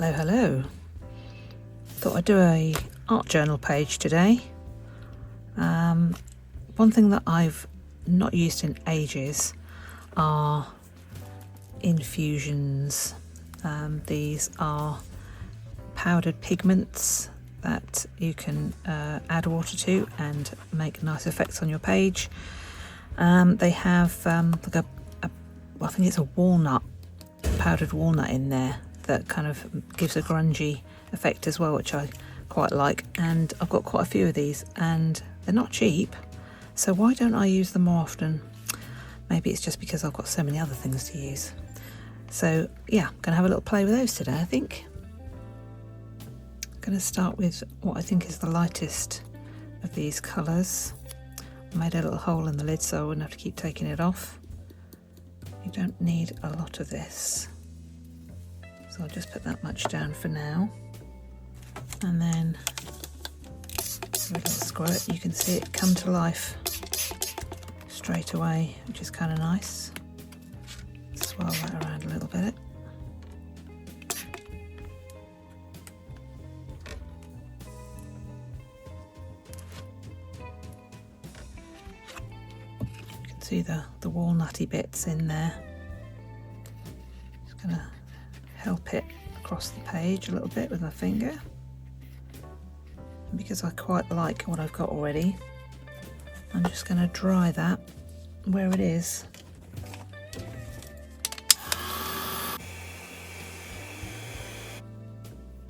Hello, hello. Thought I'd do a art journal page today. One thing that I've not used in ages are infusions. These are powdered pigments that you can add water to and make nice effects on your page. They have like I think it's a walnut, powdered walnut in there that kind of gives a grungy effect as well, which I quite like. And I've got quite a few of these and they're not cheap, so why don't I use them more often? Maybe it's just because I've got so many other things to use. So yeah, I'm going to have a little play with those today, I think. I'm going to start with what I think is the lightest of these colours. I made a little hole in the lid so I wouldn't have to keep taking it off. You don't need a lot of this, so I'll just put that much down for now. And then a little squirt, you can see it come to life straight away, which is kind of nice. Swirl that around a little bit. You can see the walnutty bits in there. Just going to help it across the page a little bit with my finger. And because I quite like what I've got already, I'm just going to dry that where it is.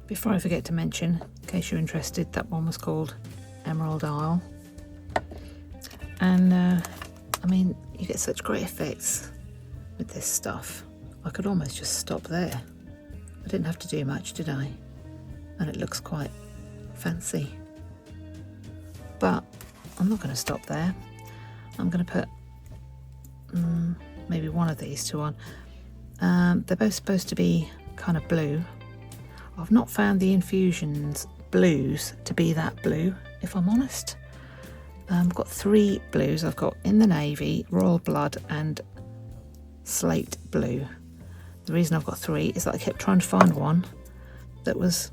Before I forget to mention, in case you're interested, that one was called Emerald Isle. And I mean, you get such great effects with this stuff. I could almost just stop there. I didn't have to do much, did I? And it looks quite fancy. But I'm not going to stop there. I'm going to put maybe one of these two on. They're both supposed to be kind of blue. I've not found the Infusions blues to be that blue, if I'm honest. I've got three blues. I've got In the Navy, Royal Blood and Slate Blue. The reason I've got three is that I kept trying to find one that was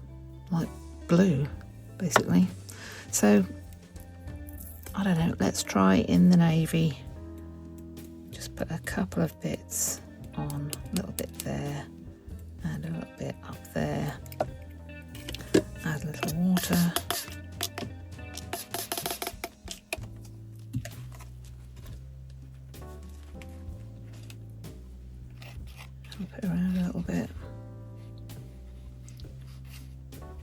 like blue, basically. So, I don't know, let's try In the Navy. Just put a couple of bits on, a little bit there and a little bit up there. Add a little water. Flip it around a little bit.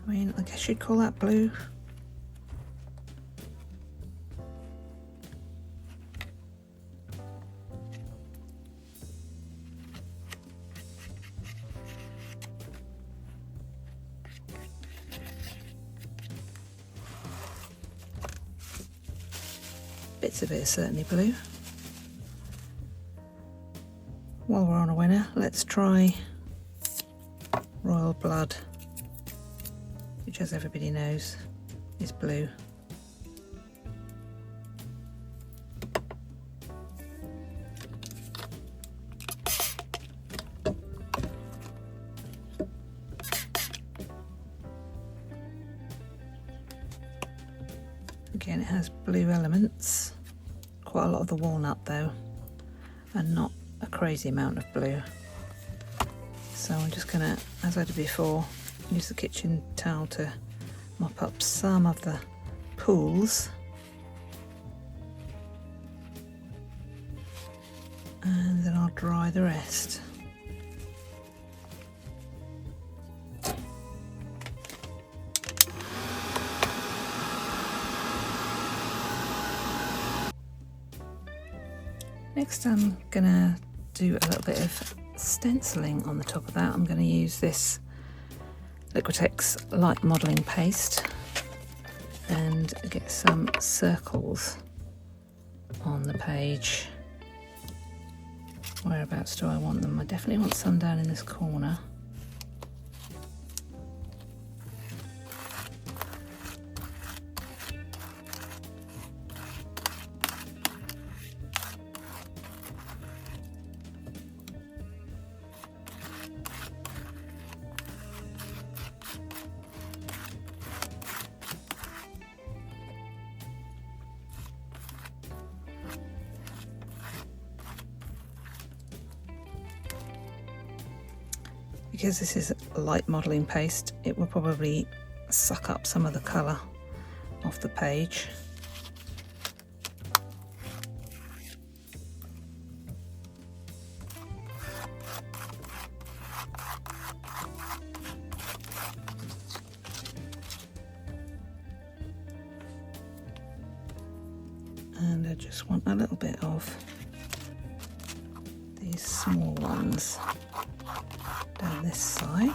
I mean, I guess you'd call that blue. Bits of it are certainly blue. While we're on a winner, let's try Royal Blood, which, as everybody knows, is blue. Again, it has blue elements, quite a lot of the walnut though, and not a crazy amount of blue. So I'm just gonna, as I did before, use the kitchen towel to mop up some of the pools. And then I'll dry the rest. Next I'm gonna do a little bit of stenciling on the top of that. I'm going to use this Liquitex light modelling paste and get some circles on the page. Whereabouts do I want them? I definitely want some down in this corner. Because this is a light modelling paste, it will probably suck up some of the colour off the page. And I just want a little bit of these small ones down this side.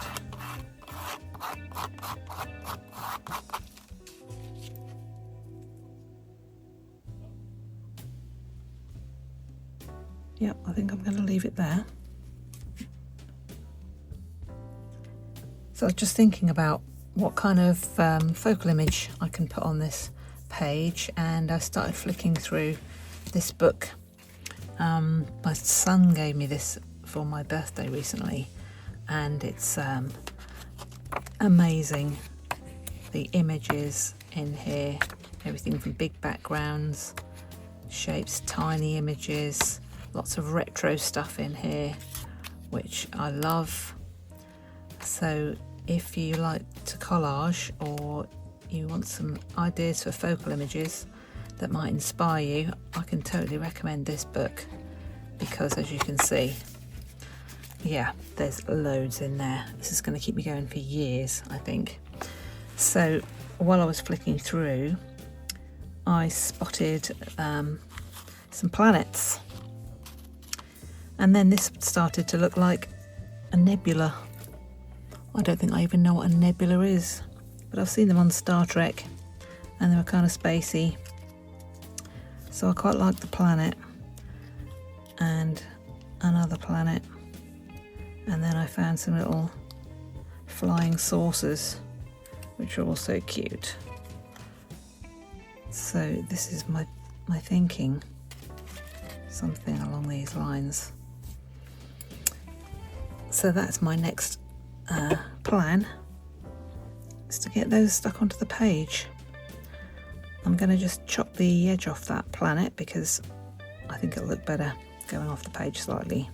Yep, I think I'm going to leave it there. So I was just thinking about what kind of focal image I can put on this page, and I started flicking through this book. My son gave me this for my birthday recently, and it's amazing. The images in here, everything from big backgrounds, shapes, tiny images, lots of retro stuff in here, which I love. So if you like to collage, or you want some ideas for focal images that might inspire you, I can totally recommend this book, because as you can see, yeah, there's loads in there. This is going to keep me going for years, I think. So while I was flicking through, I spotted some planets, and then this started to look like a nebula. I don't think I even know what a nebula is, but I've seen them on Star Trek and they were kind of spacey, so I quite like the planet and another planet, and then I found some little flying saucers which are also cute. So this is my thinking, something along these lines. So that's my next plan, is to get those stuck onto the page. I'm going to just chop the edge off that planet because I think it'll look better going off the page slightly.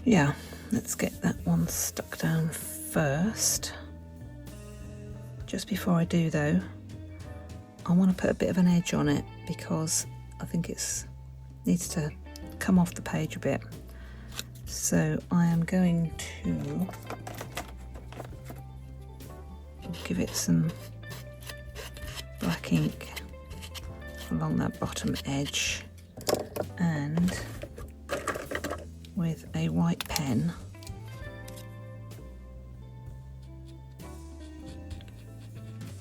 Yeah, let's get that one stuck down first. Just before I do though, I want to put a bit of an edge on it because I think it needs to come off the page a bit. So I am going to give it some black ink along that bottom edge, and with a white pen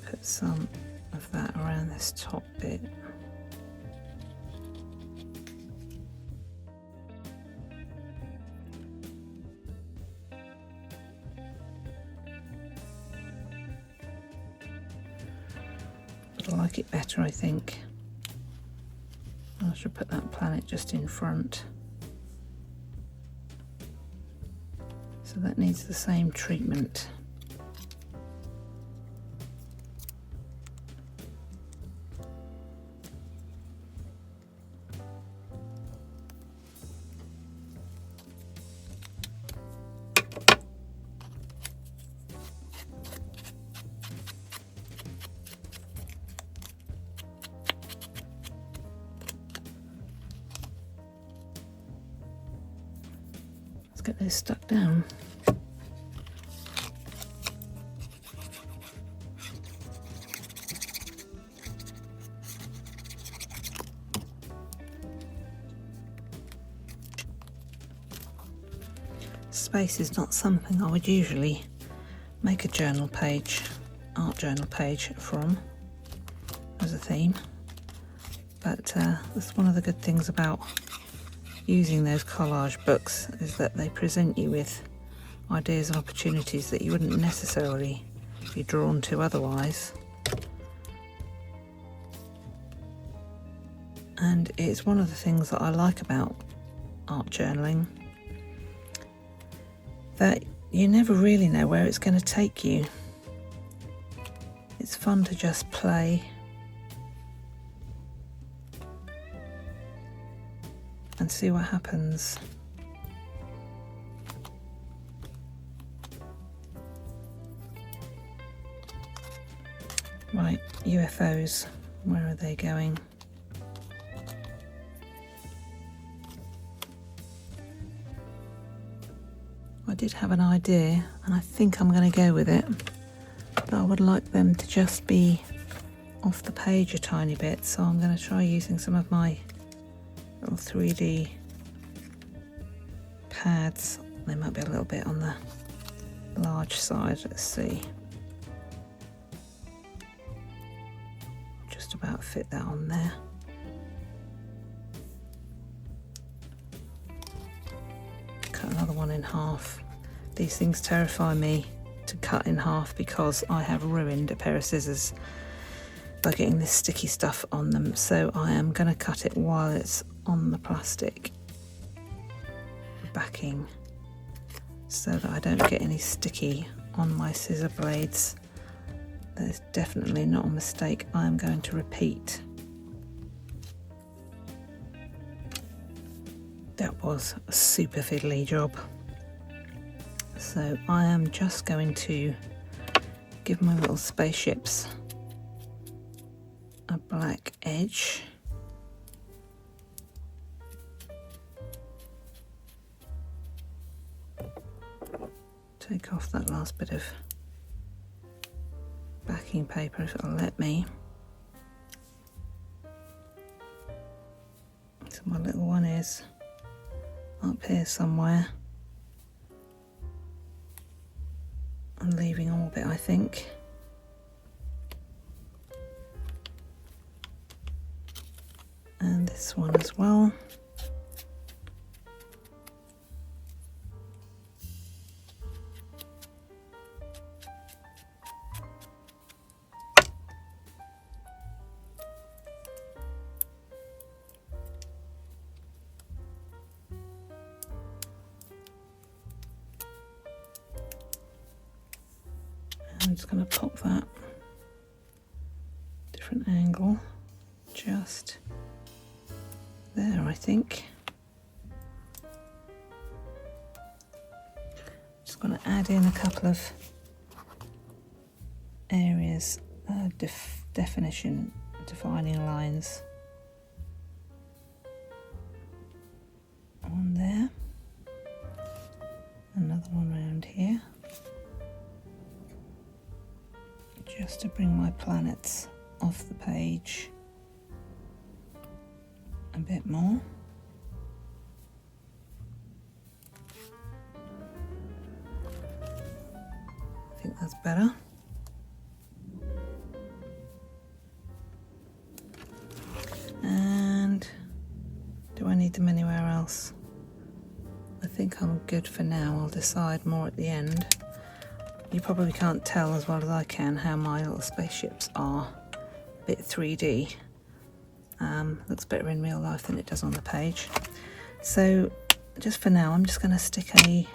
put some of that around this top bit. But I like it better, I think. I should put that planet just in front. So that needs the same treatment. Let's get those stuck down. Space is not something I would usually make a journal page, art journal page from as a theme, but that's one of the good things about using those collage books, is that they present you with ideas and opportunities that you wouldn't necessarily be drawn to otherwise. And it's one of the things that I like about art journaling, that you never really know where it's going to take you. It's fun to just play and see what happens. Right, UFOs, where are they going? I did have an idea and I think I'm going to go with it, but I would like them to just be off the page a tiny bit, so I'm going to try using some of my little 3D pads. They might be a little bit on the large side. Let's see. Just about fit that on there. Cut another one in half. These things terrify me to cut in half because I have ruined a pair of scissors by getting this sticky stuff on them, so I am going to cut it while it's on the plastic backing so that I don't get any sticky on my scissor blades. That is definitely not a mistake I am going to repeat. That was a super fiddly job. So I am just going to give my little spaceships a black edge. Take off that last bit of backing paper if it'll let me. So my little one is up here somewhere and leaving orbit, I think. And this one as well. I'm just going to pop that different angle just there, I think. Just going to add in a couple of areas, defining lines. One there, another one around here, just to bring my planets off the page a bit more. I think that's better. And do I need them anywhere else? I think I'm good for now. I'll decide more at the end. You probably can't tell as well as I can how my little spaceships are a bit 3D. Looks better in real life than it does on the page. So just for now, I'm just going to stick a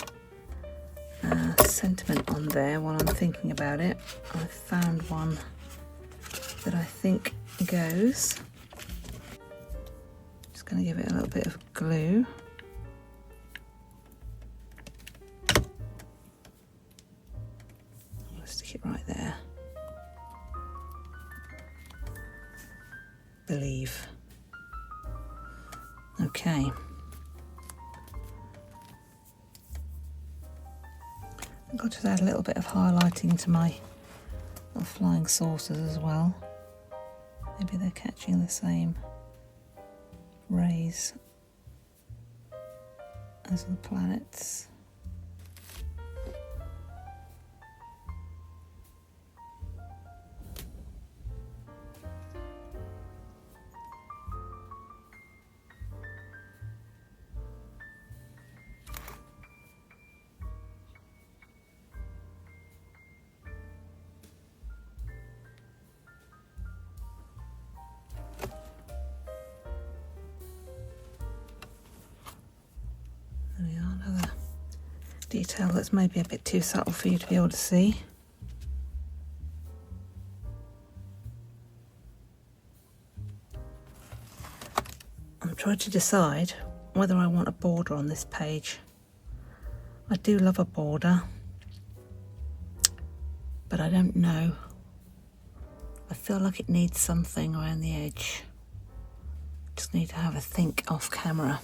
sentiment on there while I'm thinking about it. I found one that I think goes. Just going to give it a little bit of glue. I'm going to stick it right there. Believe. Okay. I've got to add a little bit of highlighting to my little flying saucers as well. Maybe they're catching the same rays as the planets. There we are, another detail that's maybe a bit too subtle for you to be able to see. I'm trying to decide whether I want a border on this page. I do love a border, but I don't know. I feel like it needs something around the edge. Just need to have a think off camera.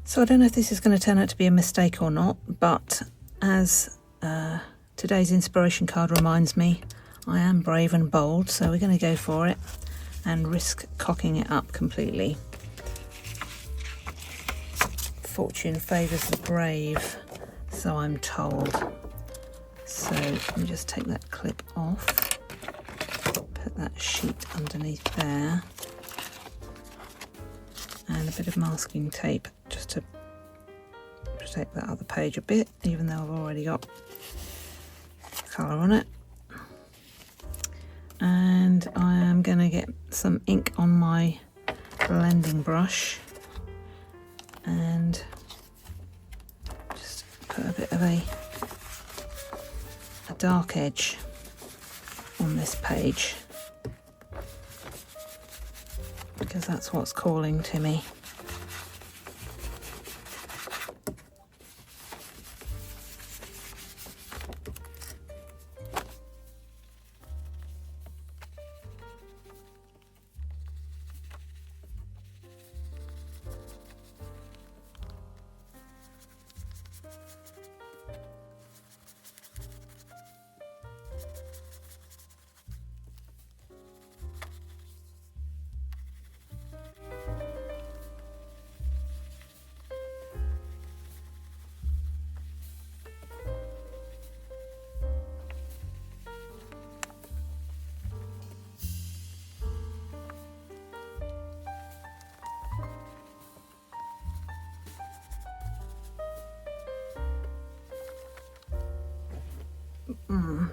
So I don't know if this is going to turn out to be a mistake or not, but as today's inspiration card reminds me, I am brave and bold, so we're going to go for it and risk cocking it up completely. Fortune favours the brave, so I'm told. So let me just take that clip off, put that sheet underneath there, and a bit of masking tape just to protect that other page a bit, even though I've already got colour on it. And I am going to get some ink on my blending brush and just put a bit of a dark edge on this page, because that's what's calling to me.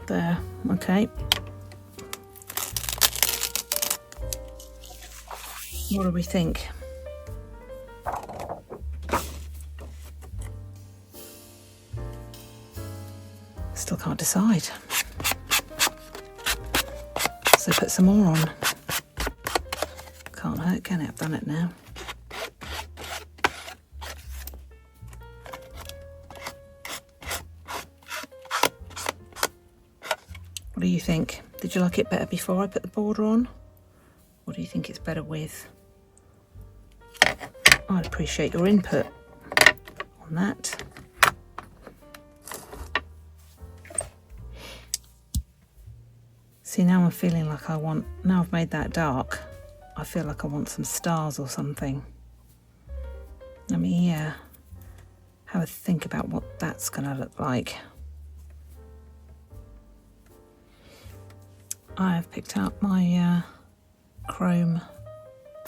There, okay. What do we think? Still can't decide. So put some more on. Can't hurt, can it? I've done it now. What do you think? Did you like it better before I put the border on? Or do you think it's better with? I'd appreciate your input on that. See, now I'm feeling like now I've made that dark, I feel like I want some stars or something. Let me have a think about what that's going to look like. I have picked up my chrome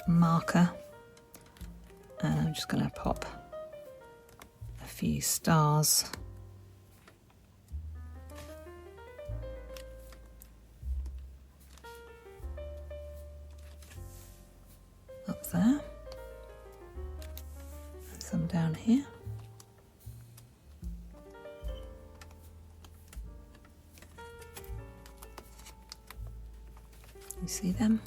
marker and I'm just going to pop a few stars. Up there, and some down here. You see them?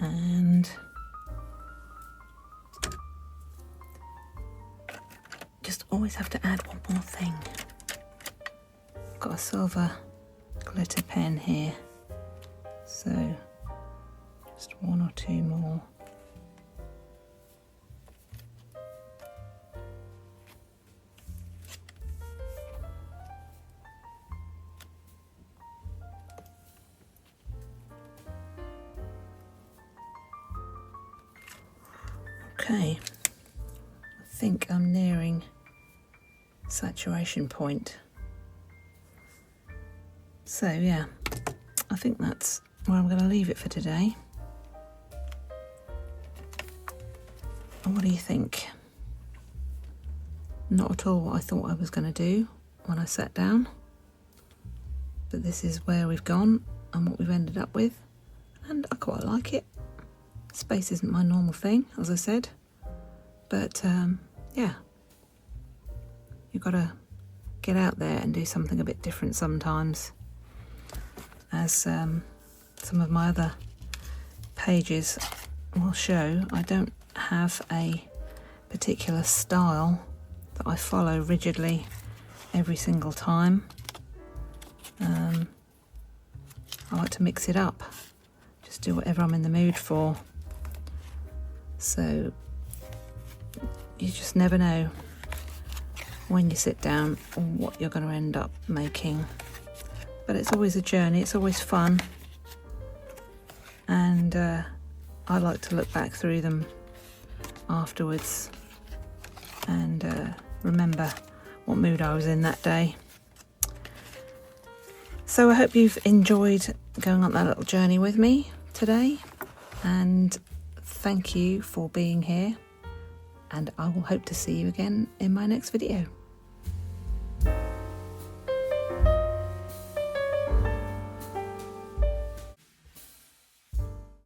And just always have to add one more thing. I've got a silver glitter pen here, so just one or two more. Okay, I think I'm nearing saturation point. So yeah, I think that's where I'm going to leave it for today. And what do you think? Not at all what I thought I was going to do when I sat down, but this is where we've gone and what we've ended up with, and I quite like it. Space isn't my normal thing, as I said, but yeah, you've got to get out there and do something a bit different sometimes. As some of my other pages will show, I don't have a particular style that I follow rigidly every single time. I like to mix it up, just do whatever I'm in the mood for. So you just never know when you sit down what you're going to end up making. But it's always a journey, it's always fun, and I like to look back through them afterwards and remember what mood I was in that day. So I hope you've enjoyed going on that little journey with me today, and thank you for being here, and I will hope to see you again in my next video.